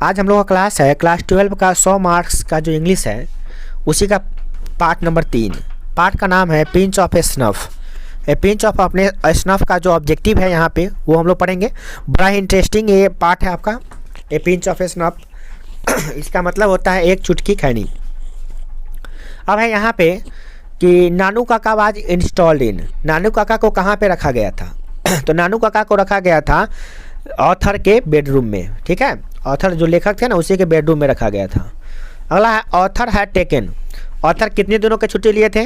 आज हम लोग का क्लास है क्लास 12 का 100 मार्क्स का जो इंग्लिश है उसी का पार्ट नंबर 3। पार्ट का नाम है pinch of a snuff. Pinch of अपने स्नफ का जो ऑब्जेक्टिव है यहाँ पे वो हम लोग पढ़ेंगे। बड़ा ही इंटरेस्टिंग ये पार्ट है आपका, ए पिंच ऑफ ए स्नफ। इसका मतलब होता है एक चुटकी खैनी। अब है यहाँ पे कि नानू Kaka was installed in. Nanu Kaka को कहाँ पे रखा गया था? तो नानू काका को रखा गया था ऑथर के बेडरूम में। ठीक है, ऑथर जो लेखक थे ना उसी के बेडरूम में रखा गया था। अगला है ऑथर है टेकन। ऑथर कितने दिनों की छुट्टी लिए थे?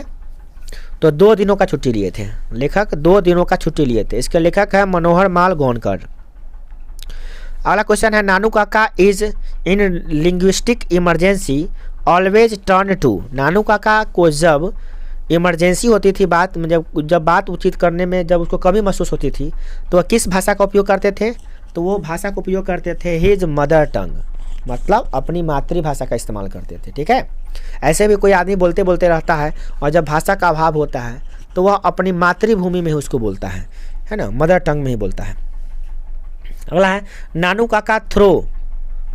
तो 2 दिनों का छुट्टी लिए थे। लेखक 2 दिनों का छुट्टी लिए थे। इसके लेखक है मनोहर माल गोनकर। अगला क्वेश्चन है Nanu Kaka is in linguistic emergency always turn to. Nanu Kaka को जब इमरजेंसी होती थी बात में, जब बात उचित करने में जब उसको कमी महसूस होती थी तो वह किस भाषा का उपयोग करते थे? तो वो भाषा का उपयोग करते थे हिज मदर टंग, मतलब अपनी मातृभाषा का इस्तेमाल करते थे। ठीक है, ऐसे भी कोई आदमी बोलते बोलते रहता है और जब भाषा का अभाव होता है तो वह अपनी मातृभूमि में ही उसको बोलता है ना, मदर टंग में ही बोलता है। अगला है Nanu Kaka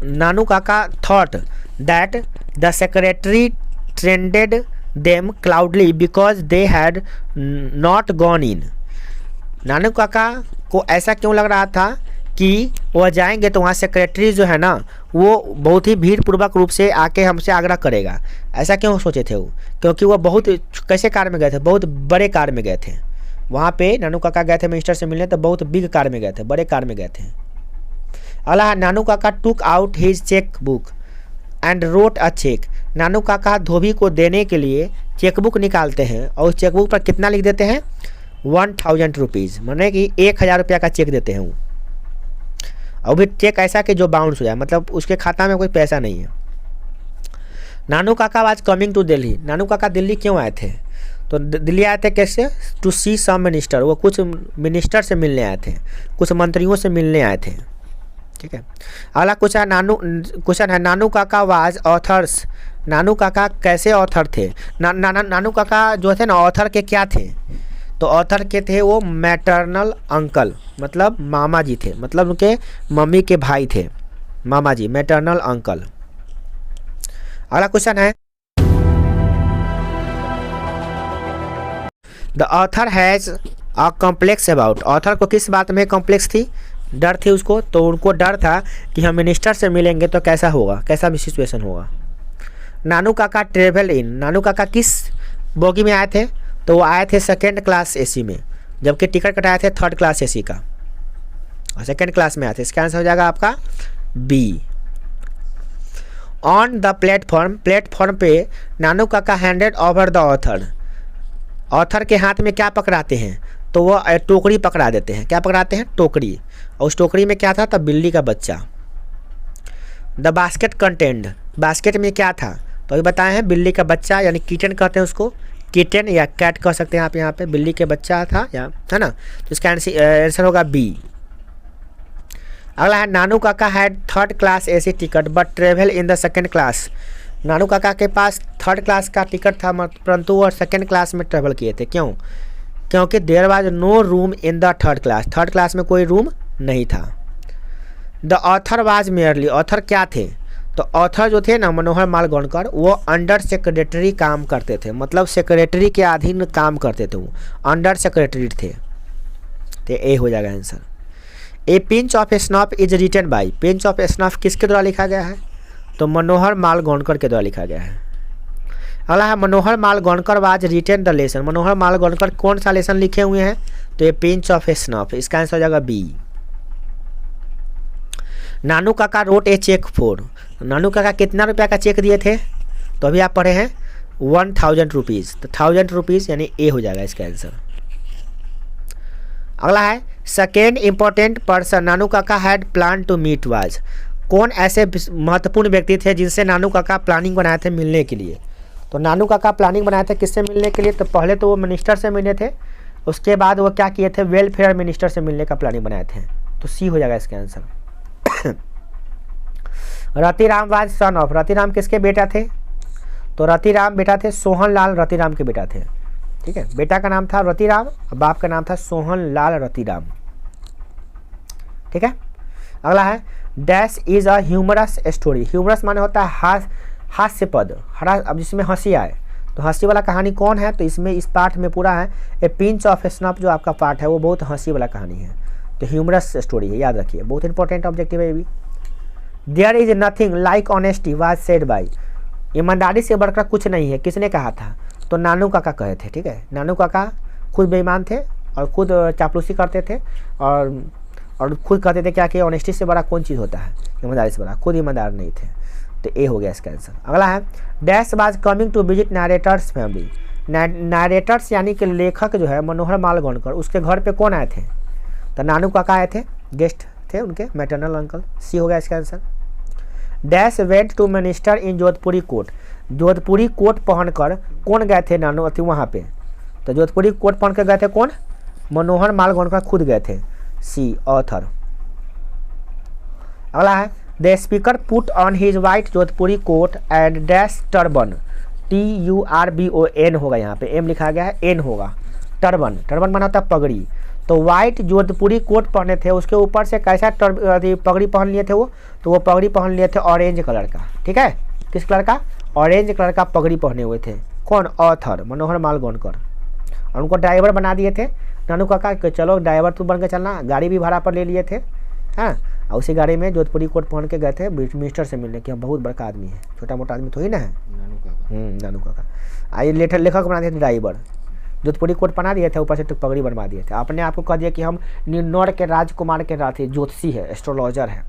Nanu Kaka thought that the secretary trended them cloudly because they had not gone in. Nanu Kaka को ऐसा क्यों लग रहा था कि वह जाएंगे तो वहाँ सेक्रेटरी जो है ना वो बहुत ही भीड़पूर्वक रूप से आके हमसे आग्रह करेगा। ऐसा क्यों सोचे थे वो? क्योंकि वो बहुत कैसे कार में गए थे? बहुत बड़े कार में गए थे। वहाँ पे नानू काका गए थे मिनिस्टर से मिलने, तो बहुत बिग कार में गए थे, बड़े कार में गए थे। अगला Nanu Kaka took out his cheque book and wrote a cheque. Nanu Kaka धोबी को देने के लिए चेकबुक निकालते हैं और उस चेकबुक पर कितना लिख देते हैं? 1000 रुपीज़, माने कि 1000 रुपया का चेक देते हैं वो। और भी चेक ऐसा कि जो बाउंस हो जाए, मतलब उसके खाता में कोई पैसा नहीं है। Nanu Kaka was coming to Delhi. नानू काका दिल्ली क्यों आए थे? तो दिल्ली आए थे कैसे? To see some minister. वो कुछ मिनिस्टर से मिलने आए थे, कुछ मंत्रियों से मिलने आए थे। ठीक है, अगला क्वेश्चन है नानू काका वाज ऑथर्स। नानू काका कैसे ऑथर थे? नानू काका जो थे ना ऑथर के क्या थे? तो ऑथर के थे वो मैटरनल अंकल, मतलब मामा जी थे, मतलब उनके मम्मी के भाई थे मामा जी, मैटरनल अंकल। अगला क्वेश्चन है the author has a complex about. Author को किस बात में कॉम्प्लेक्स थी? डर थी उसको। तो उनको डर था कि हम मिनिस्टर से मिलेंगे तो कैसा होगा, कैसा भी सिचुएशन होगा। नानू काका ट्रेवल इन। नानू काका किस बोगी में आए थे? तो वो आए थे 2nd क्लास एसी में, जबकि टिकट कटाए थे 3rd क्लास एसी का, और 2nd क्लास में आए थे। इसका आंसर हो जाएगा आपका बी। ऑन द प्लेटफॉर्म पे नानू Kaka handed over the author. Author के हाथ में क्या पकड़ाते हैं? तो वो टोकरी पकड़ा देते हैं। क्या पकड़ाते हैं? टोकरी। और उस टोकरी में क्या था? तब बिल्ली का बच्चा। The basket contained. बास्केट में क्या था? तो अभी बताए हैं बिल्ली का बच्चा, यानी किटन कहते हैं उसको, किटन या कैट कह सकते हैं आप। यहाँ पे बिल्ली के बच्चा था या है ना, तो इसका आंसर होगा बी। अगला है Nanu Kaka had 3rd class AC ticket but travel in the 2nd class. Nanu Kaka के पास 3rd क्लास का टिकट था, परंतु वो 2nd क्लास में ट्रेवल किए थे। क्यों? क्योंकि there was no room in the 3rd class. 3rd class में कोई रूम नहीं था। The author was merely. Author क्या थे? तो ऑथर जो थे ना मनोहर माल गोनकर, वो अंडर सेक्रेटरी काम करते थे, मतलब सेक्रेटरी के अधीन काम करते थे, वो अंडर सेक्रेटरी थे। तो ए हो जाएगा answer. A pinch of a snuff is written by. Pinch of a snuff किसके द्वारा लिखा गया है? तो मनोहर माल गोनकर के द्वारा लिखा गया है। अगला है मनोहर माल गोनकर वाज रिटन द लेसन। मनोहर माल गोनकर कौन सा लेसन लिखे हुए हैं? तो ये पिंच ऑफ ए स्नफ। इसका आंसर हो जाएगा बी। नानू काका रोट ए चेक फॉर। नानू काका कितना रुपया का चेक दिए थे? तो अभी आप पढ़े हैं 1000 रुपीज़। तो 1000 रुपीज़ यानी ए हो जाएगा इसका आंसर। अगला है second important person Nanu Kaka had plan to meet was. कौन ऐसे महत्वपूर्ण व्यक्ति थे जिनसे नानू काका प्लानिंग बनाए थे मिलने के लिए? तो नानू काका प्लानिंग बनाए थे किससे मिलने के लिए? तो पहले तो वो मिनिस्टर से मिले थे, उसके बाद वो क्या किए थे? वेलफेयर मिनिस्टर से मिलने का प्लानिंग बनाए थे। तो सी हो जाएगा इसका answer. Ratiram was son of. Ratiram किसके बेटा थे? तो रतिराम बेटा थे सोहन लाल रतिराम के बेटा थे। ठीक है, बेटा का नाम था रतिराम और बाप का नाम था सोहन लाल रतिराम। ठीक है, अगला है dash is a humorous story. Humorous माने होता है हास्य पद, अब जिसमें हंसी आए, तो हंसी वाला कहानी कौन है, तो इसमें इस पार्ट में पूरा है ए पिंच ऑफ स्नफ जो आपका पार्ट है वो बहुत हंसी वाला कहानी है, तो ह्यूमरस स्टोरी है, याद रखिए, बहुत इंपॉर्टेंट ऑब्जेक्टिव है ये भी। There is nothing like honesty was said by. ईमानदारी से बढ़कर कुछ नहीं है, किसने कहा था, तो नानू काका कहे थे, ठीक है। नानू काका खुद बेईमान थे और खुद चापलूसी करते थे और खुद कहते थे क्या कि ऑनेस्टी से बड़ा कौन चीज़ होता है, ईमानदारी से बड़ा, खुद ईमानदार नहीं थे, तो ए हो गया इसका आंसर। अगला है dash was coming to visit narrator's family. Narrator's यानी कि लेखक जो है मनोहर मालगोनकर, उसके घर पे कौन आए थे, तो नानू काका आए थे, गेस्ट थे उनके, मैटरनल अंकल, सी हो गया इसका answer. Dash went to minister in Jodhpuri coat. Jodhpuri coat पहनकर कौन गए थे नानू अति वहाँ पे, तो जोधपुरी कोट पहन कर गए थे कौन, मनोहर मालगोनकर खुद गए थे, सी ऑथर। अगला है the speaker put on his white Jodhpuri coat and dash turban, TURBON होगा, यहाँ पे एम लिखा गया है, एन होगा, टर्बन, टर्बन बना होता है पगड़ी, तो वाइट जोधपुरी कोट पहने थे, उसके ऊपर से कैसा पगड़ी पहन लिए थे वो, तो वो पगड़ी पहन लिए थे ऑरेंज कलर का, ठीक है, किस कलर का, ऑरेंज कलर का पगड़ी पहने हुए थे, कौन, ऑथर मनोहर मालगोनकर, और उनको ड्राइवर बना दिए थे नानू काका कि चलो ड्राइवर तू बन के चलना, गाड़ी भी भाड़ा पर ले लिए थे, हाँ, और उसी गाड़ी में जोधपुरी कोट पहन के गए थे मिनिस्टर से मिलने कि हम बहुत बड़का आदमी है, छोटा मोटा आदमी तो ही ना है, नानू काका। आइए लेखक बना दिए थे ड्राइवर, जोधपुरी कोट पहना दिए थे, ऊपर से पगड़ी बनवा दिए थे, अपने आप को कह दिया कि हम निन्नौर के राजकुमार के राथी ज्योतिषी है, एस्ट्रोलॉजर है।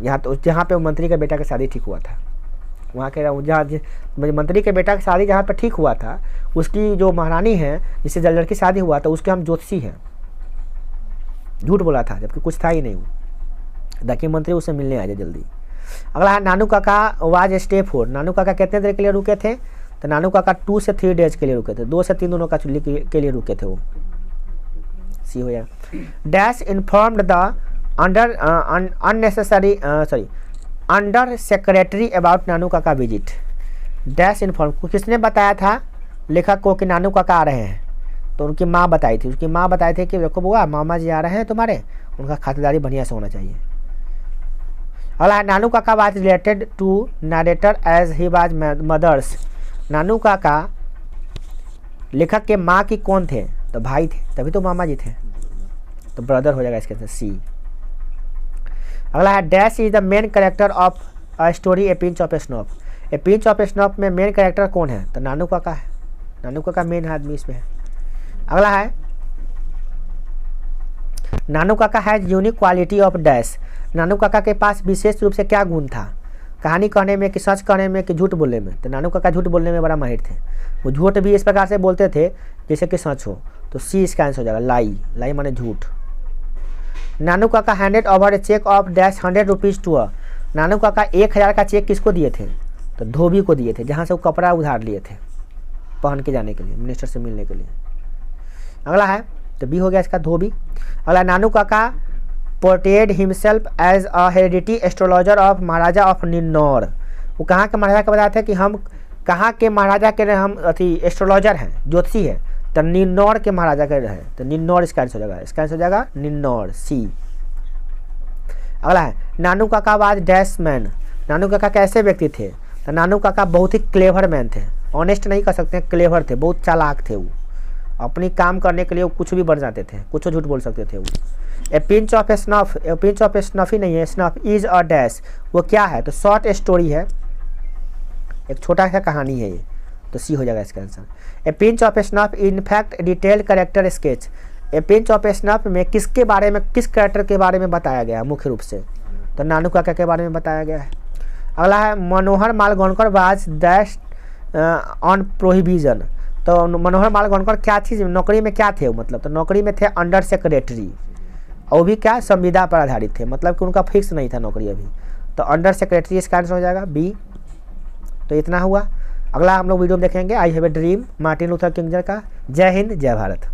यहाँ तो जहाँ पे मंत्री के बेटा की शादी ठीक हुआ था, वहाँ के जहाँ मंत्री के बेटा की शादी जहाँ पर ठीक हुआ था, उसकी जो महारानी है जिससे लड़की शादी हुआ था उसके हम ज्योतिषी हैं, झूठ बोला था जबकि कुछ था ही नहीं, ताकि मंत्री उससे मिलने आ जाए जल्दी। अगला है Nanu Kaka was stay for. नानू काका कितने देर के लिए रुके थे, तो नानू काका 2 से 3 डेज के लिए रुके थे, 2 से 3 दिनों के लिए रुके थे वो, सी हो जाएगा। Dash informed the under secretary about Nanu Kaka visit. Dash inform, किसने बताया था लेखक को कि नानू काका आ रहे हैं, तो उनकी माँ बताई थी, उसकी माँ बताई थी कि देखो बुआ मामा जी आ रहे हैं तुम्हारे, उनका खातिरदारी बढ़िया से होना चाहिए। अगला Nanu Kaka was related to narrator as he was mother's. Nanu Kaka लेखक के माँ की कौन थे, तो भाई थे, तभी तो मामा जी थे, तो ब्रदर हो जाएगा इसके अंदर, सी। अगला है dash is the main character of a story A pinch of snuff. A pinch of snuff में मेन कैरेक्टर कौन है, तो नानू काका है, नानू काका मेन आदमी इसमें है। अगला है Nanu Kaka has unique quality of dash. Nanu Kaka के पास विशेष रूप से क्या गुण था, कहानी कहने में कि सच कहने में कि झूठ बोलने में, तो नानू काका झूठ बोलने में बड़ा माहिर थे, वो झूठ भी इस प्रकार से बोलते थे जैसे कि सच हो, तो सी इसका आंसर हो जाएगा, लाई, लाई माने झूठ। Nanu Kaka handed over a cheque of dash 100 rupees to a. Nanu Kaka 1000 का चेक किसको दिए थे, तो धोबी को दिए थे, जहाँ से वो कपड़ा उधार लिए थे पहन के जाने के लिए, मिनिस्टर से मिलने के लिए। अगला है तो बी हो गया इसका, धोबी। अगला Nanu Kaka portrayed himself as a heredity astrologer of Maharaja of Ninnaur. वो कहाँ के महाराजा का बताया था कि हम कहाँ के महाराजा के हम अथी एस्ट्रोलॉजर हैं, ज्योतिषी है, तो निन्नौर के महाराजा के रहे, तो निन्नौर इसका आंसर हो जाएगा, इसका आंसर हो जाएगा निन्नौर, सी। अगला है Nanu Kaka was dash man. नानू काका कैसे व्यक्ति थे, तो नानू काका बहुत ही क्लेवर मैन थे, ऑनेस्ट नहीं कर सकते, क्लेवर थे, बहुत चालाक थे, वो अपनी काम करने के लिए वो कुछ भी बन जाते थे, कुछ झूठ बोल सकते थे वो। A pinch of a snuff, a pinch of a snuff ही नहीं है, स्नफ इज अ डैश, वो क्या है, तो शॉर्ट स्टोरी है, एक छोटा सा कहानी है ये, तो सी हो जाएगा इसका answer. A pinch of a snuff in fact detail character sketch. A pinch of a snuff में किसके बारे में, किस कैरेक्टर के बारे में बताया गया है मुख्य रूप से, तो नानू काका के बारे में बताया गया है। अगला है मनोहर मालगोनकर वाज डैश ऑन प्रोहिबिजन। तो मनोहर मालगोनकर क्या चीज़, नौकरी में क्या थे, मतलब तो नौकरी में थे अंडर सेक्रेटरी, और भी क्या संविदा पर आधारित थे, मतलब कि उनका फिक्स नहीं था नौकरी अभी, तो अंडर सेक्रेटरी इसका आंसर हो जाएगा, बी। तो इतना हुआ, अगला हम लोग वीडियो में देखेंगे I have a dream Martin Luther king का। जय हिंद, जय भारत।